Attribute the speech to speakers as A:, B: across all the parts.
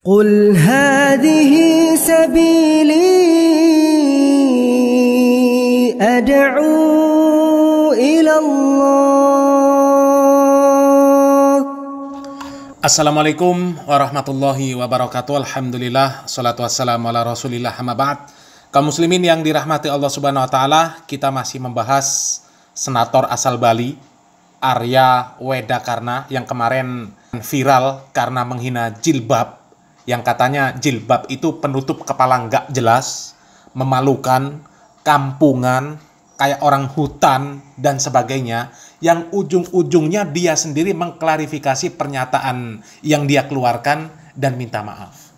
A: قل هذه سبيلي أدعو إلى الله.
B: Assalamualaikum warahmatullahi wabarakatuh. Alhamdulillah, salatu wassalamu ala rasulillah, amma ba'd. Kaum muslimin yang dirahmati Allah subhanahu wa ta'ala, kita masih membahas senator asal Bali, Arya Wedakarna, yang kemarin viral karena menghina jilbab, yang katanya jilbab itu penutup kepala nggak jelas, memalukan, kampungan, kayak orang hutan, dan sebagainya, yang ujung-ujungnya dia sendiri mengklarifikasi pernyataan yang dia keluarkan dan minta maaf.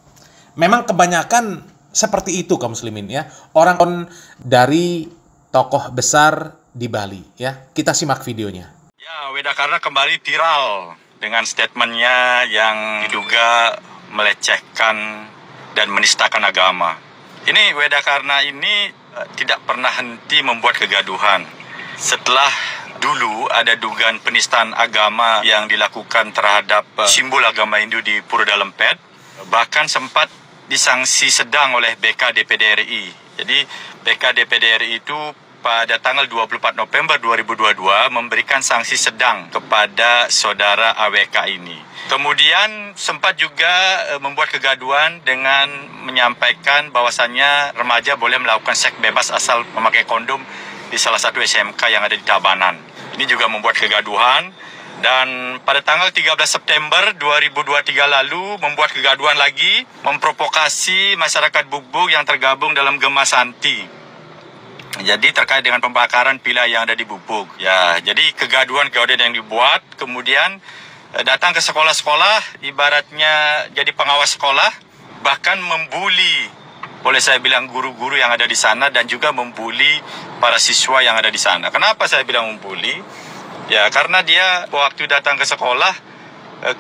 B: Memang kebanyakan seperti itu kaum muslimin ya, orang dari tokoh besar di Bali ya. Kita simak videonya.
C: Ya, Wedakarna kembali viral dengan statementnya yang diduga melecehkan dan menistakan agama. Ini Wedakarna ini tidak pernah henti membuat kegaduhan. Setelah dulu ada dugaan penistaan agama yang dilakukan terhadap simbol agama Hindu di Purwodalempet, bahkan sempat disangsi sedang oleh BK DPD RI. Jadi BK DPD RI itu pada tanggal 24 November 2022 memberikan sanksi sedang kepada saudara AWK ini. Kemudian sempat juga membuat kegaduhan dengan menyampaikan bahwasannya remaja boleh melakukan seks bebas asal memakai kondom di salah satu SMK yang ada di Tabanan. Ini juga membuat kegaduhan, dan pada tanggal 13 September 2023 lalu membuat kegaduhan lagi, memprovokasi masyarakat Bubuk yang tergabung dalam Gema Santi. Jadi terkait dengan pembakaran villa yang ada di Bubuk. Ya, jadi kegaduhan yang dibuat, kemudian datang ke sekolah-sekolah, ibaratnya jadi pengawas sekolah, bahkan membuli, boleh saya bilang, guru-guru yang ada di sana, dan juga membuli para siswa yang ada di sana. Kenapa saya bilang membuli? Ya, karena dia waktu datang ke sekolah,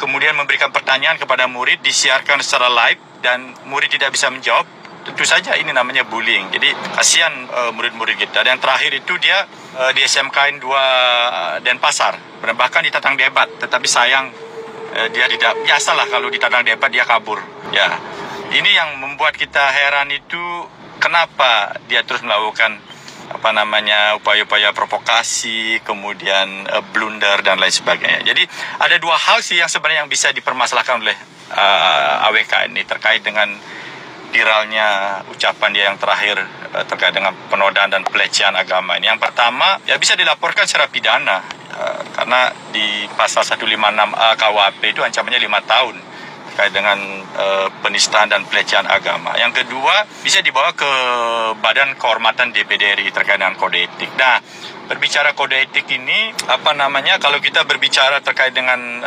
C: kemudian memberikan pertanyaan kepada murid, disiarkan secara live, dan murid tidak bisa menjawab. Tentu saja ini namanya bullying. Jadi kasihan murid-murid kita. Dan yang terakhir itu dia di SMKN 2 Denpasar, bahkan ditantang debat, tetapi sayang dia tidak, biasalah kalau ditantang debat dia kabur. Ya, ini yang membuat kita heran itu, kenapa dia terus melakukan upaya-upaya provokasi, kemudian blunder dan lain sebagainya. Jadi ada dua hal sih yang sebenarnya yang bisa dipermasalahkan oleh AWK ini terkait dengan viralnya ucapan dia yang terakhir terkait dengan penodaan dan pelecehan agama ini. Yang pertama, ya bisa dilaporkan secara pidana karena di pasal 156A KUHP itu ancamannya 5 tahun terkait dengan penistaan dan pelecehan agama. Yang kedua, bisa dibawa ke Badan Kehormatan DPD RI terkait dengan kode etik. Nah, berbicara kode etik ini, kalau kita berbicara terkait dengan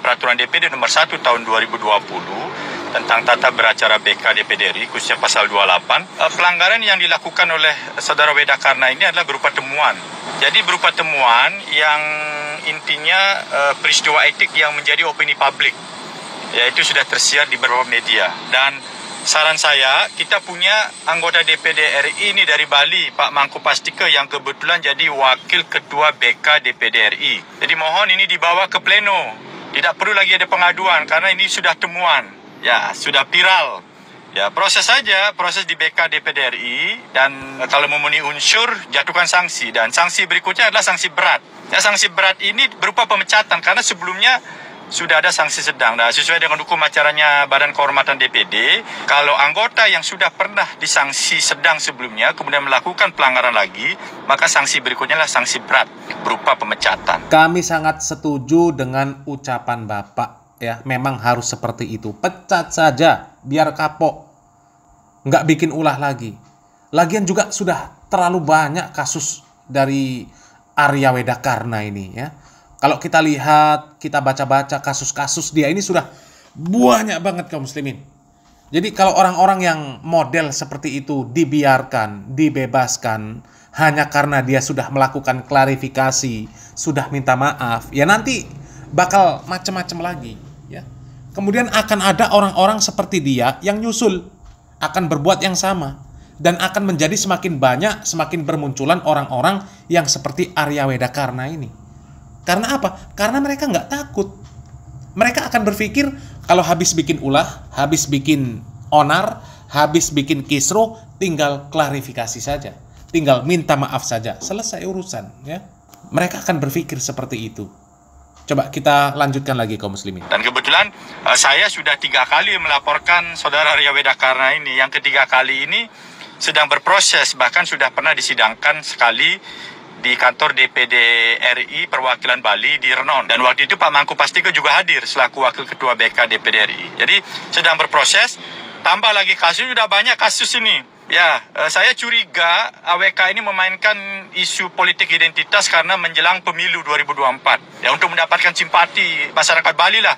C: peraturan DPD nomor 1 tahun 2020 tentang tata beracara BK DPD RI, khususnya pasal 28, pelanggaran yang dilakukan oleh saudara Wedakarna ini adalah berupa temuan. Jadi berupa temuan yang intinya peristiwa etik yang menjadi opini publik, yaitu sudah tersiar di beberapa media. Dan saran saya, kita punya anggota DPD RI ini dari Bali, Pak Mangku Pastike, yang kebetulan jadi wakil ketua BK DPD RI. Jadi mohon ini dibawa ke pleno. Tidak perlu lagi ada pengaduan karena ini sudah temuan. Ya, sudah viral. Ya, proses saja, proses di BK DPD RI, dan kalau memenuhi unsur, jatuhkan sanksi. Dan sanksi berikutnya adalah sanksi berat. Ya, sanksi berat ini berupa pemecatan, karena sebelumnya sudah ada sanksi sedang. Nah, sesuai dengan hukum acaranya Badan Kehormatan DPD, kalau anggota yang sudah pernah disanksi sedang sebelumnya, kemudian melakukan pelanggaran lagi, maka sanksi berikutnya adalah sanksi berat, berupa pemecatan.
B: Kami sangat setuju dengan ucapan Bapak. Ya, memang harus seperti itu. Pecat saja, biar kapok. Nggak bikin ulah lagi. Lagian juga sudah terlalu banyak kasus dari Arya Wedakarna ini ya. Kalau kita lihat, kita baca-baca kasus-kasus dia ini sudah banyak banget kaum muslimin. Jadi kalau orang-orang yang model seperti itu dibiarkan, dibebaskan hanya karena dia sudah melakukan klarifikasi, sudah minta maaf, ya nanti bakal macam-macam lagi ya. Kemudian akan ada orang-orang seperti dia yang nyusul, akan berbuat yang sama, dan akan menjadi semakin banyak, semakin bermunculan orang-orang yang seperti Arya Wedakarna ini. Karena apa? Karena mereka nggak takut. Mereka akan berpikir Kalau habis bikin ulah, habis bikin onar, habis bikin kisruh, tinggal klarifikasi saja. Tinggal minta maaf saja. Selesai urusan. Ya. Mereka akan berpikir seperti itu. Coba kita lanjutkan lagi kaum muslimin.
C: Dan kebetulan saya sudah 3 kali melaporkan saudara Arya Wedakarna ini. Yang ketiga kali ini sedang berproses. Bahkan sudah pernah disidangkan sekali di kantor DPD RI perwakilan Bali di Renon. Dan waktu itu Pak Mangku Pastiko juga hadir selaku Wakil Ketua BK DPD RI. Jadi sedang berproses, tambah lagi kasus, sudah banyak kasus ini. Ya, saya curiga AWK ini memainkan isu politik identitas karena menjelang pemilu 2024. Ya, untuk mendapatkan simpati masyarakat Bali lah.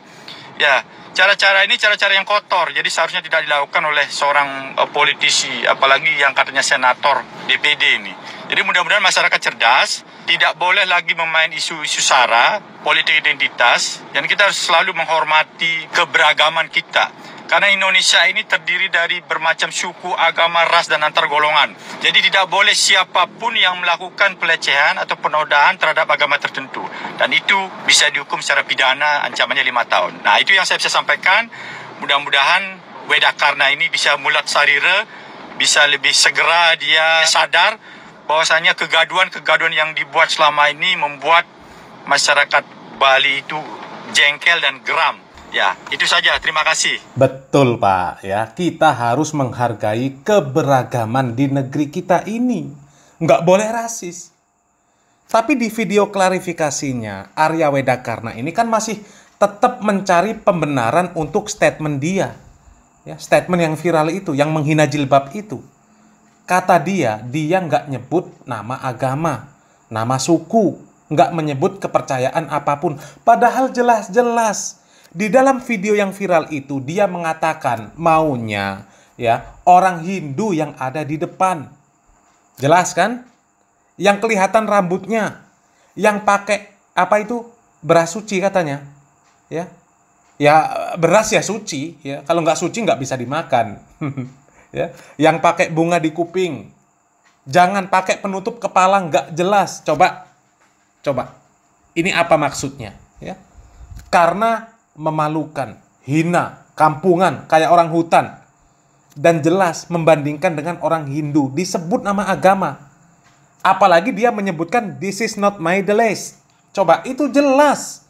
C: Ya, cara-cara ini cara-cara yang kotor. Jadi seharusnya tidak dilakukan oleh seorang politisi, apalagi yang katanya senator DPD ini. Jadi mudah-mudahan masyarakat cerdas, tidak boleh lagi memain isu-isu sara, politik identitas, dan kita harus selalu menghormati keberagaman kita. Karena Indonesia ini terdiri dari bermacam suku, agama, ras, dan antar golongan. Jadi tidak boleh siapapun yang melakukan pelecehan atau penodaan terhadap agama tertentu. Dan itu bisa dihukum secara pidana, ancamannya 5 tahun. Nah, itu yang saya bisa sampaikan. Mudah-mudahan Wedakarna ini bisa mulat sarira, bisa lebih segera dia sadar bahwasanya kegaduhan-kegaduhan yang dibuat selama ini membuat masyarakat Bali itu jengkel dan geram. Ya, itu saja. Terima kasih.
B: Betul, Pak. Ya, kita harus menghargai keberagaman di negeri kita ini. Nggak boleh rasis. Tapi di video klarifikasinya, Arya Wedakarna ini kan masih tetap mencari pembenaran untuk statement dia. Ya, statement yang viral itu, yang menghina jilbab itu. Kata dia nggak nyebut nama agama, nama suku, nggak menyebut kepercayaan apapun. Padahal jelas-jelas di dalam video yang viral itu dia mengatakan maunya ya orang Hindu yang ada di depan. Jelas kan? Yang kelihatan rambutnya, yang pakai apa itu? Beras suci katanya. Ya. Ya beras ya suci, ya. Kalau nggak suci nggak bisa dimakan. Ya, yang pakai bunga di kuping, jangan pakai penutup kepala, nggak jelas. Coba, ini apa maksudnya? Ya, karena memalukan, hina, kampungan, kayak orang hutan, dan jelas membandingkan dengan orang Hindu, disebut nama agama, apalagi dia menyebutkan this is not my place. Coba, itu jelas.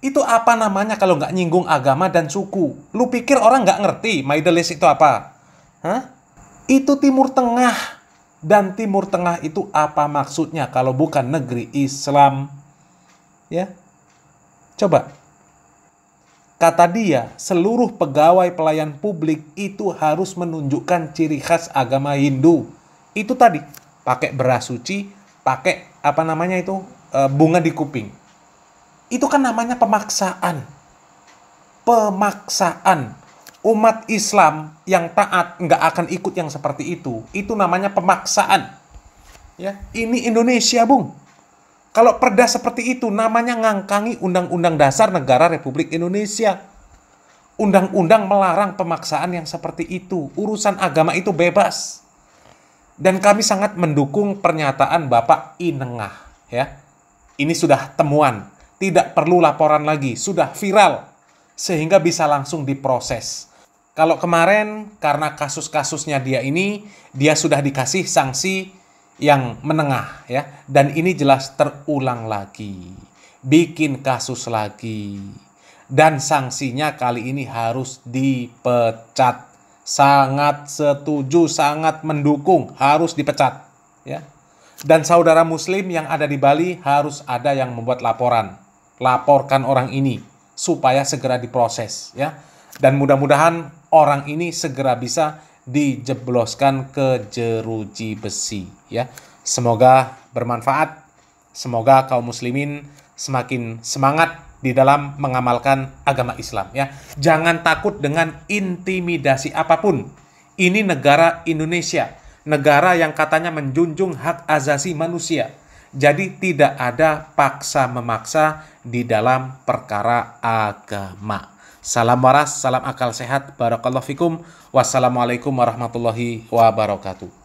B: Itu apa namanya kalau nggak nyinggung agama dan suku? Lu pikir orang nggak ngerti Maideles itu apa? Hah? Itu Timur Tengah. Dan Timur Tengah itu apa maksudnya kalau bukan negeri Islam? Ya. Coba. Kata dia, seluruh pegawai pelayan publik itu harus menunjukkan ciri khas agama Hindu. Itu tadi, pakai beras suci, pakai apa namanya itu? Bunga di kuping. Itu kan namanya pemaksaan. Pemaksaan. Umat Islam yang taat nggak akan ikut yang seperti itu. Itu namanya pemaksaan. Ya, ini Indonesia, Bung. Kalau perda seperti itu namanya ngangkangi Undang-Undang Dasar Negara Republik Indonesia. Undang-undang melarang pemaksaan yang seperti itu. Urusan agama itu bebas. Dan kami sangat mendukung pernyataan Bapak Inengah. Ya, ini sudah temuan. Tidak perlu laporan lagi, sudah viral, sehingga bisa langsung diproses. Kalau kemarin, karena kasus-kasusnya dia sudah dikasih sanksi yang menengah, ya, dan ini jelas terulang lagi, bikin kasus lagi, dan sanksinya kali ini harus dipecat. Sangat setuju, sangat mendukung, harus dipecat, ya. Dan saudara Muslim yang ada di Bali harus ada yang membuat laporan. Laporkan orang ini supaya segera diproses, ya. Dan mudah-mudahan orang ini segera bisa dijebloskan ke jeruji besi, ya. Semoga bermanfaat. Semoga kaum muslimin semakin semangat di dalam mengamalkan agama Islam, ya. Jangan takut dengan intimidasi apapun. Ini negara Indonesia, negara yang katanya menjunjung hak asasi manusia. Jadi tidak ada paksa-memaksa di dalam perkara agama. Salam waras, salam akal sehat. Barakallahu fikum. Wassalamualaikum warahmatullahi wabarakatuh.